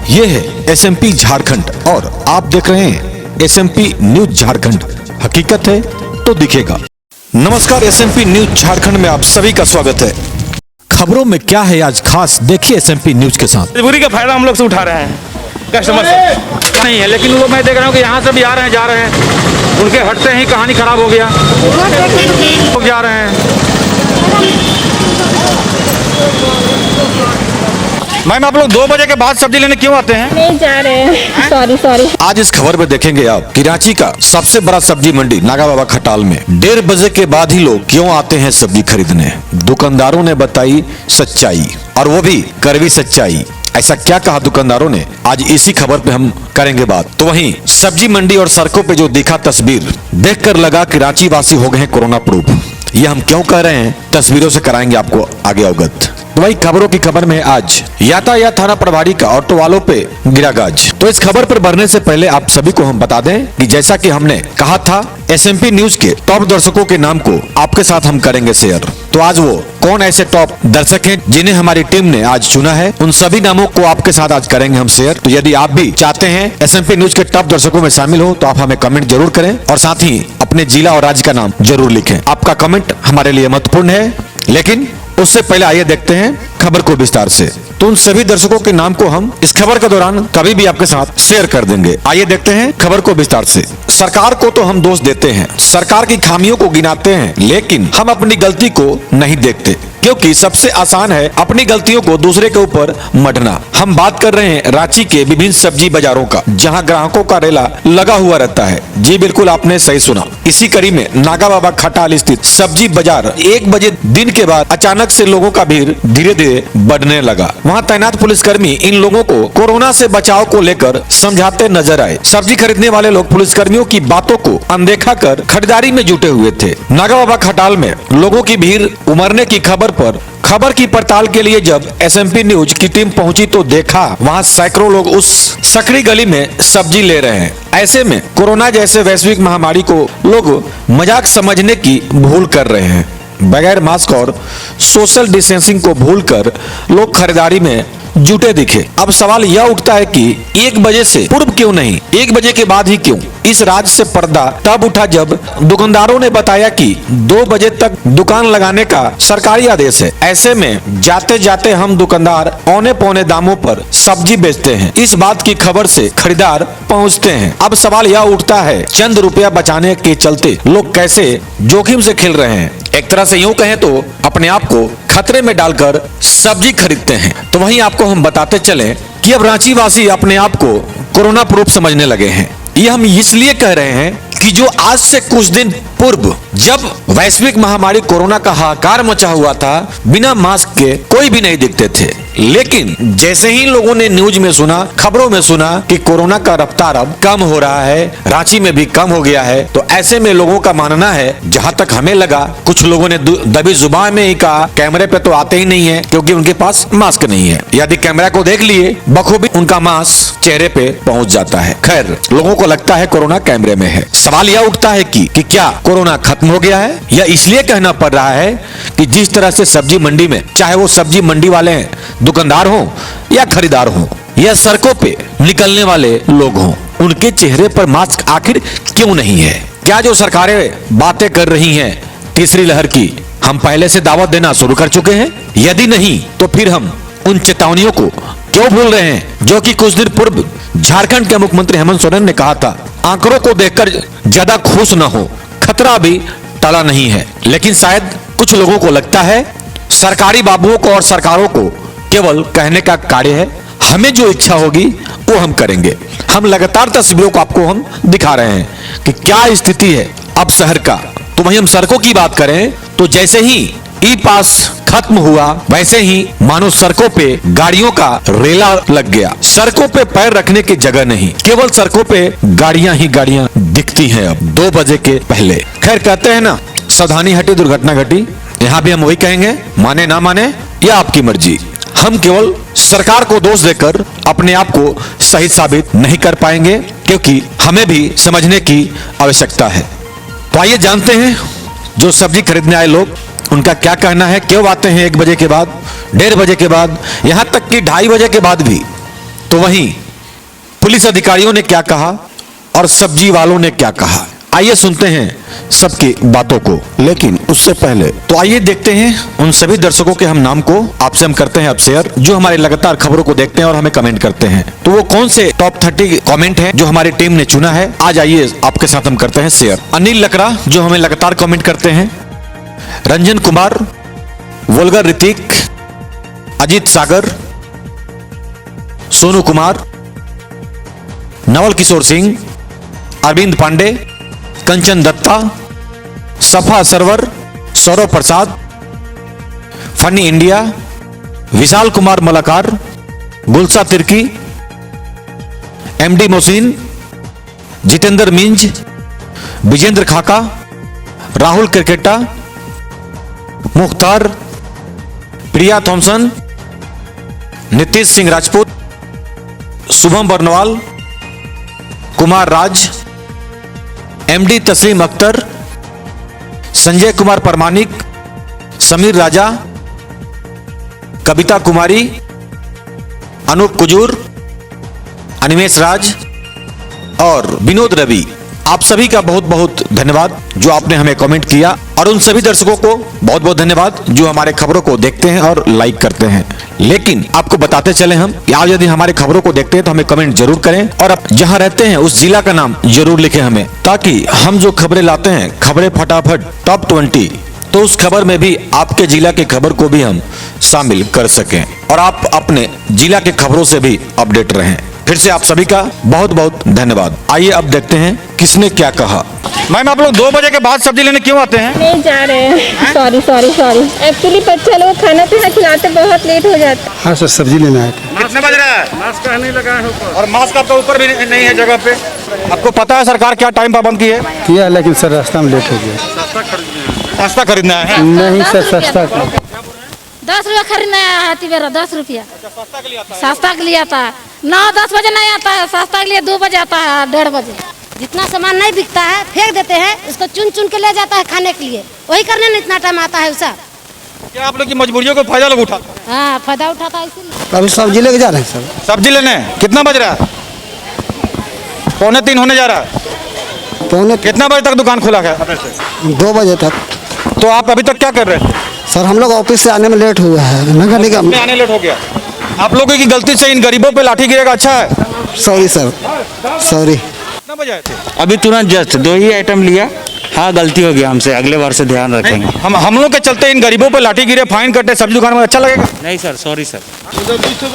ये है एसएमपी झारखंड और आप देख रहे हैं एसएमपी न्यूज झारखंड। हकीकत है तो दिखेगा। नमस्कार, एसएमपी न्यूज झारखंड में आप सभी का स्वागत है। खबरों में क्या है आज खास, देखिए एसएमपी न्यूज के साथ। मजबूरी का फायदा हम लोग से उठा रहे हैं, कस्टमर से नहीं है, लेकिन वो मैं देख रहा हूँ कि यहाँ से भी आ रहे हैं, जा रहे हैं, उनके हटते ही कहानी खराब हो गया, लोग जा रहे हैं। मैम, आप लोग 2 बजे के बाद सब्जी लेने क्यों आते हैं? नहीं जा रहे हैं, सॉरी। आज इस खबर में देखेंगे आप कि रांची का सबसे बड़ा सब्जी मंडी नागा बाबा खटाल में 1:30 बजे के बाद ही लोग क्यों आते हैं सब्जी खरीदने। दुकानदारों ने बताई सच्चाई, और वो भी कड़वी सच्चाई। ऐसा क्या कहा दुकानदारों ने, आज इसी खबर पे हम करेंगे बात। तो वहीं सब्जी मंडी और सड़कों पे जो दिखा तस्वीर देखकर लगा कि रांची वासी हो गए हैं कोरोना प्रूफ। ये हम क्यों कह रहे हैं, तस्वीरों से कराएंगे आपको आगे अवगत। तो वही खबरों की खबर में आज यातायात थाना प्रभारी का ऑटो वालों पे गिरा गाज। तो इस खबर पर बढ़ने से पहले आप सभी को हम बता दें कि जैसा कि हमने कहा था, एसएमपी न्यूज के टॉप दर्शकों के नाम को आपके साथ हम करेंगे शेयर। तो आज वो कौन ऐसे टॉप दर्शक हैं जिन्हें हमारी टीम ने आज चुना है, उन सभी नामों को आपके साथ आज करेंगे हम शेयर। तो यदि आप भी चाहते हैं एसएमपी न्यूज के टॉप दर्शकों में शामिल हो तो आप हमें कमेंट जरूर करें और साथ ही अपने जिला और राज्य का नाम जरूर लिखें। आपका कमेंट हमारे लिए महत्वपूर्ण है, लेकिन उससे पहले आइए देखते हैं खबर को विस्तार से। तो उन सभी दर्शकों के नाम को हम इस खबर के दौरान कभी भी आपके साथ शेयर कर देंगे। आइए देखते हैं खबर को विस्तार से। सरकार को तो हम दोष देते हैं, सरकार की खामियों को गिनाते हैं, लेकिन हम अपनी गलती को नहीं देखते, क्योंकि सबसे आसान है अपनी गलतियों को दूसरे के ऊपर मढ़ना। हम बात कर रहे हैं रांची के विभिन्न सब्जी बाजारों का, जहां ग्राहकों का रेला लगा हुआ रहता है। जी बिल्कुल, आपने सही सुना। इसी कड़ी में नागा बाबा खटाल स्थित सब्जी बाजार 1 बजे दिन के बाद अचानक से लोगों का भीड़ धीरे धीरे बढ़ने लगा। वहां तैनात पुलिसकर्मी इन लोगों को कोरोना से बचाव को लेकर समझाते नजर आए। सब्जी खरीदने वाले लोग पुलिसकर्मियों की बातों को अनदेखा कर खरीदारी में जुटे हुए थे। नागा बाबा खटाल में लोगों की भीड़ उमड़ने की खबर की पड़ताल के लिए जब एसएमपी न्यूज की टीम पहुंची तो देखा वहां सैकड़ों लोग उस सकड़ी गली में सब्जी ले रहे हैं। ऐसे में कोरोना जैसे वैश्विक महामारी को लोग मजाक समझने की भूल कर रहे हैं। बगैर मास्क और सोशल डिस्टेंसिंग को भूलकर लोग खरीदारी में जुटे दिखे। अब सवाल यह उठता है कि 1 बजे से पूर्व क्यों नहीं, 1 बजे के बाद ही क्यों? इस राज से पर्दा तब उठा जब दुकानदारों ने बताया कि 2 बजे तक दुकान लगाने का सरकारी आदेश है। ऐसे में जाते जाते हम दुकानदार औने पौने दामों पर सब्जी बेचते हैं। इस बात की खबर से खरीदार पहुंचते हैं। अब सवाल यह उठता है, चंद रुपया बचाने के चलते लोग कैसे जोखिम से खेल रहे हैं। एक तरह से यूं कहें तो अपने आप को खतरे में डालकर सब्जी खरीदते हैं। तो वहीं आपको हम बताते चलें कि अब रांची वासी अपने आप को कोरोना प्रूफ समझने लगे हैं। ये हम इसलिए कह रहे हैं कि जो आज से कुछ दिन पूर्व जब वैश्विक महामारी कोरोना का हाहाकार मचा हुआ था, बिना मास्क के कोई भी नहीं दिखते थे, लेकिन जैसे ही लोगों ने न्यूज में सुना, खबरों में सुना कि कोरोना का रफ्तार अब कम हो रहा है, रांची में भी कम हो गया है, तो ऐसे में लोगों का मानना है, जहां तक हमें लगा, कुछ लोगों ने दबी जुबान में ही कहा कैमरे पे तो आते ही नहीं है क्योंकि उनके पास मास्क नहीं है। यदि कैमरा को देख लिए बखूबी उनका मास्क चेहरे पे पहुंच जाता है। खैर, लोगों को लगता है कोरोना कैमरे में है। सवाल यह उठता है कि क्या कोरोना खत्म हो गया है? या इसलिए कहना पड़ रहा है कि जिस तरह से सब्जी मंडी में, चाहे वो सब्जी मंडी वाले हैं, दुकानदार हो या खरीदार हो या सड़कों पे निकलने वाले लोग हों, उनके चेहरे पर मास्क आखिर क्यों नहीं है? क्या जो सरकारें बातें कर रही हैं तीसरी लहर की, हम पहले से दावत देना शुरू कर चुके हैं? यदि नहीं तो फिर हम उन चेतावनियों को क्यों भूल रहे हैं जो कि कुछ दिन पूर्व झारखंड के मुख्यमंत्री हेमंत सोरेन ने कहा था, आंकड़ों को देखकर ज्यादा खुश न हो, खतरा भी टला नहीं है। लेकिन शायद कुछ लोगों को लगता है सरकारी बाबुओं को और सरकारों को केवल कहने का कार्य है, हमें जो इच्छा होगी वो हम करेंगे। हम लगातार तस्वीरों को आपको हम दिखा रहे हैं कि क्या स्थिति है अब शहर का। तो वहीं हम सड़कों की बात करें तो जैसे ही ई पास खत्म हुआ, वैसे ही मानो सड़कों पे गाड़ियों का रेला लग गया। सड़कों पे पैर रखने की जगह नहीं, केवल सड़कों पे गाड़ियां ही गाड़ियां दिखती हैं अब 2 बजे के पहले। खैर, कहते हैं ना, सावधानी हटी दुर्घटना घटी। यहाँ भी हम वही कहेंगे, माने ना माने यह आपकी मर्जी। हम केवल सरकार को दोष देकर अपने आप को सही साबित नहीं कर पाएंगे, क्योंकि हमें भी समझने की आवश्यकता है। तो आइए जानते हैं जो सब्जी खरीदने आए लोग, उनका क्या कहना है, क्यों आते हैं 1 बजे के बाद, 1:30 बजे के बाद, यहाँ तक कि 2:30 बजे के बाद भी। तो वहीं पुलिस अधिकारियों ने क्या कहा और सब्जी वालों ने क्या कहा, आइए सुनते हैं सबकी बातों को। लेकिन उससे पहले तो आइए देखते हैं उन सभी दर्शकों के हम नाम को आपसे हम करते हैं अब शेयर, जो हमारे लगातार खबरों को देखते हैं और हमें कमेंट करते हैं। तो वो कौन से टॉप 30 कमेंट हैं जो हमारी टीम ने चुना है, आज आइए आपके साथ हम करते हैं शेयर। अनिल लकड़ा जो हमें लगातार कमेंट करते हैं, रंजन कुमार, वोल्गर ऋतिक, अजीत सागर, सोनू कुमार, नवल किशोर सिंह, अरविंद पांडे, कंचन दत्ता, सफा सरवर, सौरव प्रसाद, funny India, Vishal Kumar Malakar, गुलसा Tirkey, MD Mohsin, Jitendra Minz, Vijendra खाका, राहुल क्रिकेटा, मुख्तार, प्रिया थॉमसन, नीतीश सिंह राजपूत, शुभम बर्नवाल, कुमार राज, एमडी तस्लीम अख्तर, संजय कुमार परमानिक, समीर राजा, कविता कुमारी, अनूप कुजूर, अनिमेश राज और विनोद रवि। आप सभी का बहुत बहुत धन्यवाद जो आपने हमें कमेंट किया, और उन सभी दर्शकों को बहुत बहुत धन्यवाद जो हमारे खबरों को देखते हैं और लाइक करते हैं। लेकिन आपको बताते चले हम कि आप यदि हमारे खबरों को देखते हैं तो हमें कमेंट जरूर करें, और आप जहां रहते हैं उस जिला का नाम जरूर लिखें हमें, ताकि हम जो खबरें लाते हैं, खबरें फटाफट टॉप 20, तो उस खबर में भी आपके जिला की खबर को भी हम शामिल कर सकें और आप अपने जिला के खबरों से भी अपडेट रहें। फिर से आप सभी का बहुत बहुत धन्यवाद। आइए अब देखते हैं किसने क्या कहा। मैम आप लोग 2 बजे के बाद सब्जी लेने क्यों आते हैं? नहीं जा रहे हैं, सॉरी सॉरी सॉरी। एक्चुअली बच्चा लोग खाना पीना खिलाते बहुत लेट हो जाता है। हाँ सर, सब्जी लेना है। कितने बज रहा है? मास्क का नहीं लगा है ऊपर, और मास्क आपका ऊपर भी नहीं है जगह पे। आपको पता है सरकार क्या टाइम पाबंद की है? किया है, लेकिन सर रास्ता में लेट हो गया। सस्ता खरीदना है? नहीं सर, सस्ता 10 रुपया खरीदना है, 10 रुपया सस्ता के लिए आता है। 9-10 बजे नहीं आता है, सस्ता के लिए 2 बजे आता है, 1:30 बजे। जितना सामान नहीं बिकता है फेंक देते हैं, इसको चुन चुन के ले जाता है खाने के लिए, वही करने में इतना टाइम आता है उसका। क्या आप लोग की मजबूरियों को फायदा लोग उठा? हाँ, फायदा उठाता है इसीलिए। अभी सब्जी लेके जा रहे हैं सर। सब्जी लेने कितना बज रहा है? 2:45 होने जा रहा है। पौने कितना बजे तक दुकान खुला है? 2 बजे तक। तो आप अभी तक क्या कर रहे थे? सर हम लोग ऑफिस से आने में लेट हुआ है, नगर निगम। में आने लेट हो गया। आप लोगों की गलती से इन गरीबों पे लाठी गिरेगा, अच्छा है? Sorry sir, sorry. कितना बजे आए थे? अभी तुरंत जस्ट 2 ही आइटम लिया। हाँ, गलती हो गया हमसे, अगले बार से ध्यान रखेंगे। हम लोग के चलते इन गरीबों पे लाठी गिरे, फाइन कटे, सब्जी दुकान में अच्छा लगेगा? नहीं सर, सॉरी सर।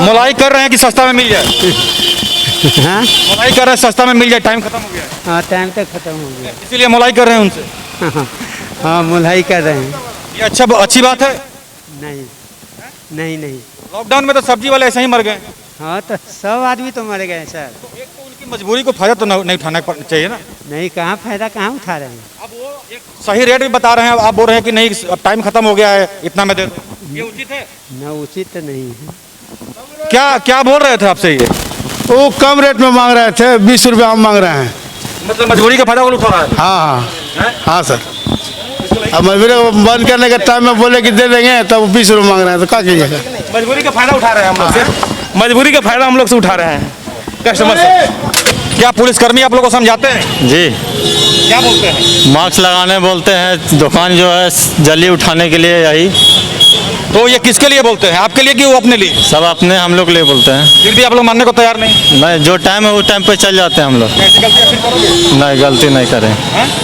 मुलाई कर रहे हैं कि सस्ता में मिल जाए? हाँ मुलाई कर रहे हैं सस्ता में मिल जाए, टाइम खत्म हो गया है। हाँ, टाइम तक खत्म हो गया। इसीलिए मुलाई कर रहे हैं उनसे। हाँ, मुलाई कर रहे हैं। ये अच्छी बात है। नहीं नहीं नहीं। लॉकडाउन में तो सब्जी वाले ऐसे ही मर गए। हाँ, तो सब आदमी तो मर गए सर। एक तो उनकी मजबूरी को फायदा तो नहीं उठाना चाहिए ना। नहीं, कहाँ फायदा कहाँ उठा रहे हैं। अब वो एक सही रेट भी बता रहे हैं, आप बोल रहे हैं कि नहीं अब टाइम खत्म हो गया है, इतना में दे दो। ये उचित है? ना, उचित तो नहीं है। क्या बोल रहे थे आपसे? ये वो कम रेट में मांग रहे थे, 20 रुपया हम मांग रहे हैं। मतलब मजबूरी का फायदा वो उठा रहा है। हाँ हाँ सर। अब मजबूरी बंद करने के टाइम में बोले कि दे देंगे, तब 20 रुपये मांग रहे हैं, तो क्या कीजिएगा। मजबूरी का फायदा उठा रहे हैं हम लोग से। मजबूरी का फायदा हम लोग से उठा रहे हैं कस्टमर से। क्या पुलिसकर्मी आप लोग को समझाते हैं? जी, क्या बोलते हैं? मास्क लगाने बोलते हैं, दुकान जो है जल्दी उठाने के लिए, यही तो ये किसके लिए बोलते हैं, आपके लिए कि वो अपने लिए? सब अपने हम लोग के लिए बोलते हैं। फिर भी आप लोग मानने को तैयार नहीं? नहीं, जो टाइम है वो टाइम पे चल जाते हैं हम लोग। ऐसी गलतियां फिर करोगे? नहीं, गलती नहीं करें।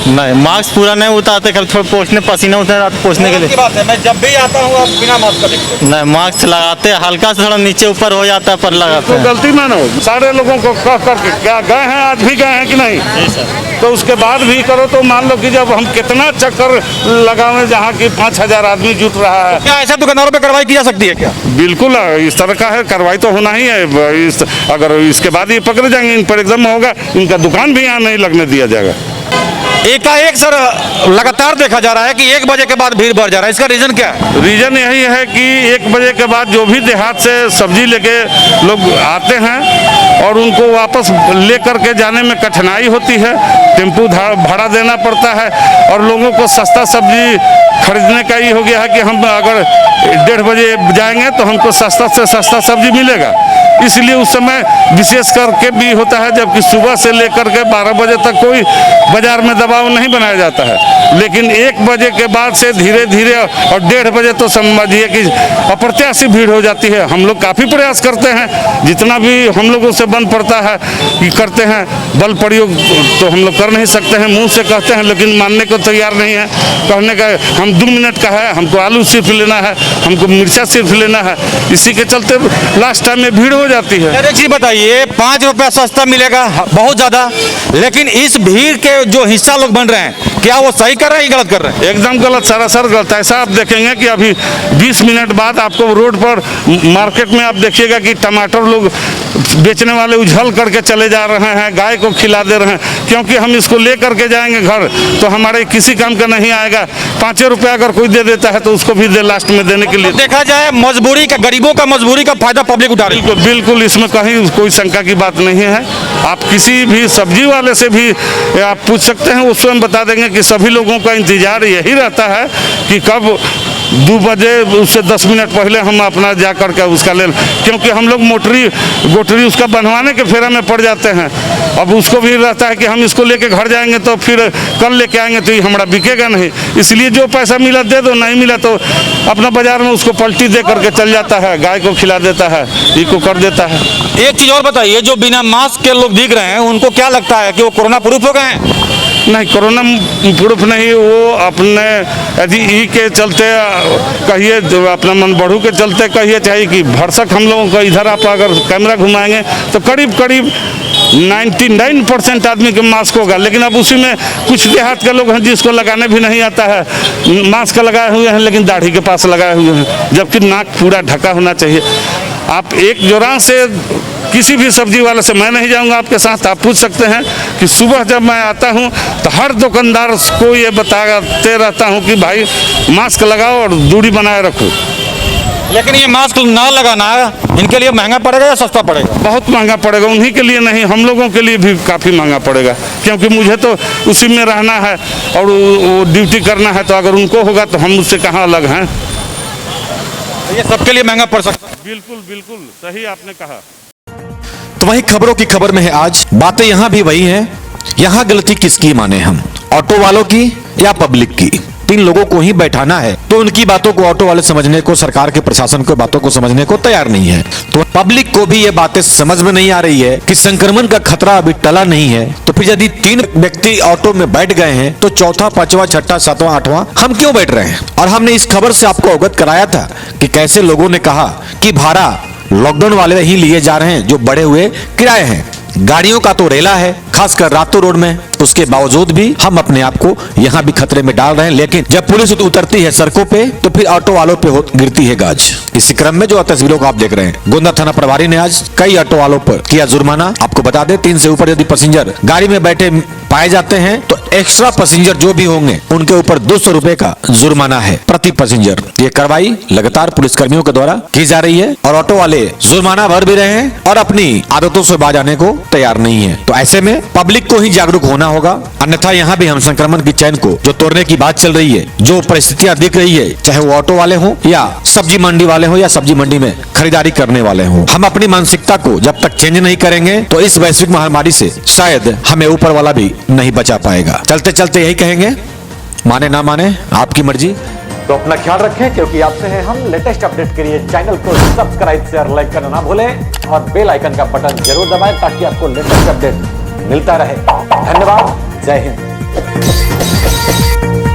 नहीं, मास्क पूरा नहीं उतारते, कल थोड़ा पोछने, पसीना उतर पोछने के अच्छी लिए। बात है, मैं जब भी आता हूँ आप बिना मास्क का दिखते। नहीं, मास्क लगाते हैं, हल्का से थोड़ा नीचे ऊपर हो जाता है, पर लगाते हैं। गलती मानो, सारे लोगों को कह करके क्या गए हैं, आज भी गए हैं कि नहीं? जी सर। तो उसके बाद भी करो तो मान लो कि जब हम कितना चक्कर लगावे, जहाँ की 5000 आदमी जुट रहा है। क्या ऐसे दुकानदारों पे कार्रवाई की जा सकती है क्या? बिल्कुल, इस तरह का है, कार्रवाई तो होना ही है। अगर इसके बाद ये पकड़े जाएंगे, इन पर एकदम होगा, इनका दुकान भी यहाँ नहीं लगने दिया जाएगा। एकाएक सर लगातार देखा जा रहा है कि 1 बजे के बाद भीड़ बढ़ जा रहा है, इसका रीजन क्या है? रीजन यही है कि 1 बजे के बाद जो भी देहात से सब्जी लेके लोग आते हैं और उनको वापस ले करके जाने में कठिनाई होती है, टेम्पू भाड़ा देना पड़ता है, और लोगों को सस्ता सब्जी खरीदने का ये हो गया है कि हम अगर 1:30 बजे जाएंगे तो हमको सस्ता से सस्ता सब्जी मिलेगा। इसलिए उस समय विशेष करके भी होता है, जबकि सुबह से लेकर के 12 बजे तक कोई बाजार में दबाव नहीं बनाया जाता है। लेकिन 1 बजे के बाद से धीरे धीरे और 1:30 बजे तो समझिए कि अप्रत्याशित भीड़ हो जाती है। हम लोग काफ़ी प्रयास करते हैं, जितना भी हम लोगों से बन पड़ता है कि करते हैं। बल प्रयोग तो हम लोग कर नहीं सकते हैं, मुंह से कहते हैं, लेकिन मानने को तैयार नहीं है। कहने का हम 2 मिनट का है, हमको आलू सिर्फ लेना है, हमको मिर्चा सिर्फ लेना है। इसी के चलते लास्ट टाइम में भीड़ हो जाती है। एक चीज बताइए, 5 रुपया सस्ता मिलेगा बहुत ज्यादा, लेकिन इस भीड़ के जो हिस्सा लोग बन रहे हैं, क्या वो सही कर रहे हैं, गलत कर रहे हैं? एकदम गलत, सरासर गलत। ऐसा आप देखेंगे कि अभी 20 मिनट बाद आपको रोड पर मार्केट में आप देखिएगा कि टमाटर लोग बेचने वाले उछल करके चले जा रहे हैं, गाय को खिला दे रहे हैं, क्योंकि हम इसको ले करके जाएंगे घर तो हमारे किसी काम का नहीं आएगा। 5 रुपया अगर कोई दे देता है तो उसको भी दे लास्ट में देने के लिए। देखा जाए मजबूरी का, गरीबों का मजबूरी का फायदा पब्लिक उठा रही है। बिल्कुल बिल्कुल, इसमें कहीं कोई शंका की बात नहीं है। आप किसी भी सब्जी वाले से भी आप पूछ सकते हैं, वो स्वयं बता देंगे कि सभी लोगों का इंतजार यही रहता है कि कब 2 बजे उससे 10 मिनट पहले हम अपना जा करके उसका ले, क्योंकि हम लोग गोटरी उसका बनवाने के फेरा में पड़ जाते हैं। अब उसको भी रहता है कि हम इसको लेके घर जाएंगे तो फिर कल लेके आएंगे तो ये हमारा बिकेगा नहीं, इसलिए जो पैसा मिला दे दो, नहीं मिला तो अपना बाजार में उसको पलटी दे करके चल जाता है, गाय को खिला देता है, ये को कर देता है। एक चीज और बताइए, जो बिना मास्क के लोग दिख रहे हैं, उनको क्या लगता है कि वो कोरोना प्रूफ हो गए हैं? नहीं, कोरोना प्रूफ नहीं, वो अपने यदि ई के चलते कहिए, अपना मन बढ़ू के चलते कहिए, चाहे कि भरसक हम लोगों को इधर आप अगर कैमरा घुमाएंगे तो करीब 99% आदमी के मास्क होगा। लेकिन अब उसी में कुछ देहात के लोग हैं जिसको लगाने भी नहीं आता है, मास्क लगाए हुए हैं लेकिन दाढ़ी के पास लगाए हुए हैं, जबकि नाक पूरा ढका होना चाहिए। आप एक जोरान से किसी भी सब्जी वाले से, मैं नहीं जाऊंगा आपके साथ, आप पूछ सकते हैं कि सुबह जब मैं आता हूं तो हर दुकानदार को ये बताते रहता हूं कि भाई मास्क लगाओ और दूरी बनाए रखो। लेकिन ये मास्क ना लगाना इनके लिए महंगा पड़ेगा या सस्ता पड़ेगा? बहुत महंगा पड़ेगा, उन्हीं के लिए नहीं, हम लोगों के लिए भी काफ़ी महंगा पड़ेगा, क्योंकि मुझे तो उसी में रहना है और वो ड्यूटी करना है। तो अगर उनको होगा तो हम उससे कहाँ अलग हैं। ये सबके लिए महंगा पड़ सकता है। बिल्कुल बिल्कुल सही आपने कहा। तो वही खबरों की खबर में है आज, बातें यहां भी वही हैं। यहां गलती किसकी माने हम, ऑटो वालों की या पब्लिक की? 3 लोगों को ही बैठाना है तो उनकी बातों को ऑटो वाले समझने को, सरकार के प्रशासन को बातों को समझने को तैयार नहीं है। तो पब्लिक को भी ये बातें समझ में नहीं आ रही है कि संक्रमण का खतरा अभी टला नहीं है। तो फिर यदि 3 व्यक्ति ऑटो में बैठ गए हैं तो चौथा, पांचवा, छठा, सातवां, आठवां हम क्यों बैठ रहे हैं? और हमने इस खबर से आपको अवगत कराया था कि कैसे लोगों ने कहा कि भाड़ा लॉकडाउन वाले ही लिए जा रहे हैं जो बढ़े हुए किराए हैं। गाड़ियों का तो रेला है, खासकर रातों रोड में। उसके बावजूद भी हम अपने आप को यहाँ भी खतरे में डाल रहे हैं। लेकिन जब पुलिस उतरती है सड़कों पे तो फिर ऑटो वालों पे गिरती है गाज। इसी क्रम में जो तस्वीरों को आप देख रहे हैं, गोंदा थाना प्रभारी ने आज कई ऑटो वालों पर किया जुर्माना। आपको बता दें, 3 से ऊपर यदि पैसेंजर गाड़ी में बैठे पाए जाते हैं तो एक्स्ट्रा पैसेंजर जो भी होंगे उनके ऊपर 200 रुपए का जुर्माना है प्रति पैसेंजर। ये कार्रवाई लगातार पुलिसकर्मियों के द्वारा की जा रही है और ऑटो वाले जुर्माना भर भी रहे हैं और अपनी आदतों से बाज आने को तैयार नहीं है। तो ऐसे में पब्लिक को ही जागरूक होना होगा, अन्यथा यहाँ भी हम संक्रमण की चैन को जो तोड़ने की बात चल रही है, जो परिस्थितियां दिख रही है, चाहे वो ऑटो वाले हो या सब्जी मंडी वाले हो या सब्जी मंडी में खरीदारी करने वाले हो, हम अपनी मानसिकता को जब तक चेंज नहीं करेंगे तो इस वैश्विक महामारी से शायद हमें ऊपर वाला भी नहीं बचा पाएगा। चलते चलते यही कहेंगे, माने ना माने आपकी मर्जी। तो अपना ख्याल रखें, क्योंकि आपसे है हम लेटेस्ट अपडेट के लिए चैनल को सब्सक्राइब, शेयर, लाइक करना ना भूलें और बेल आइकन का बटन जरूर दबाएं ताकि आपको लेटेस्ट अपडेट मिलता रहे। धन्यवाद, जय हिंद।